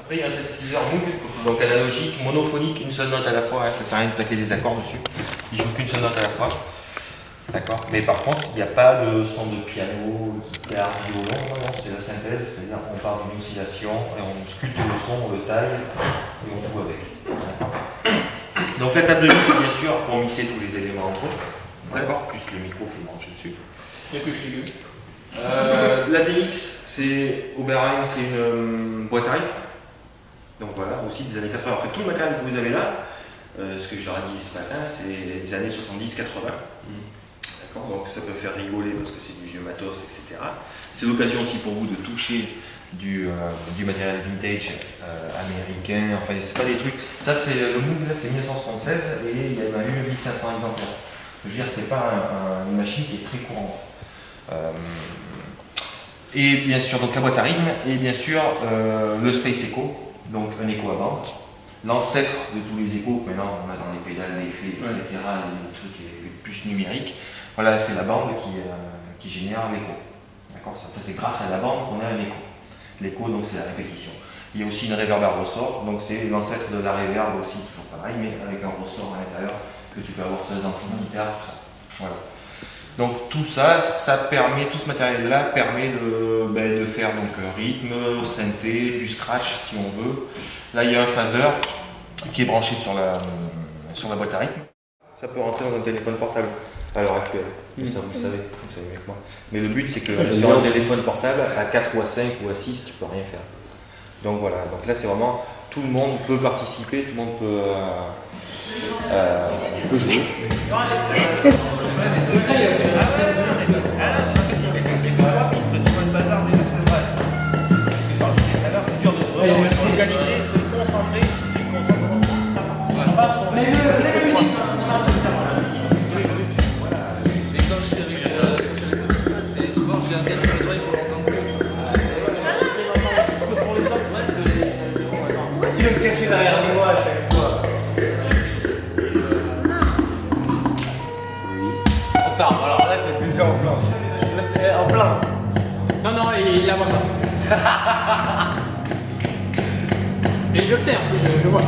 Après, il y a un synthétiseur Moog, donc analogique, monophonique, une seule note à la fois. Hein, ça sert à rien de plaquer des accords dessus. Il joue qu'une seule note à la fois. D'accord. Mais par contre, il n'y a pas de son de piano, guitare, violon. Non, c'est la synthèse, c'est-à-dire qu'on part d'une oscillation et on sculpte le son, on le taille et on joue avec. Donc la table de mix, bien sûr, pour mixer tous les éléments entre eux. D'accord. Plus le micro qui est branché dessus. Il n'y a que chez lui. La DX, c'est Oberheim, c'est une boîte à rythme. Donc voilà, aussi des années 80. En fait, tout le matériel que vous avez là, ce que je leur ai dit ce matin, c'est des années 70-80. D'accord. Donc ça peut faire rigoler parce que c'est du vieux matos, etc. C'est l'occasion aussi pour vous de toucher du matériel vintage américain. Enfin, c'est pas des trucs. Ça, c'est le Moog, là, c'est 1976 et il y en a eu 1500 exemplaires. Je veux dire, c'est pas une machine qui est très courante. Et bien sûr, donc la boîte à rythme, et bien sûr le Space Echo, donc un écho à bande, l'ancêtre de tous les échos que maintenant on a dans les pédales, les effets, etc., les trucs plus numériques. Voilà, c'est la bande qui génère l'écho. D'accord. C'est grâce à la bande qu'on a un écho. L'écho, donc c'est la répétition. Il y a aussi une reverb à ressort, donc c'est l'ancêtre de la reverb aussi, toujours pareil, mais avec un ressort à l'intérieur que tu peux avoir sur les amplis de guitare, tout ça. Voilà. Donc tout ça, tout ce matériel-là permet de faire donc rythme, synthé, du scratch si on veut. Là il y a un phaser qui est branché sur la boîte à rythme. Ça peut rentrer dans un téléphone portable à l'heure actuelle. Ça vous savez mieux que moi. Mais le but c'est que sur un téléphone portable, à 4 ou à 5 ou à 6, tu peux rien faire. Donc voilà, donc là c'est vraiment, tout le monde peut participer, tout le monde peut jouer. Tu veux me cacher derrière moi à chaque fois. Attends, alors là t'es baisé en plein. Là t'es en plein. Non, il la voit pas. Et je le sais, en plus, je le vois.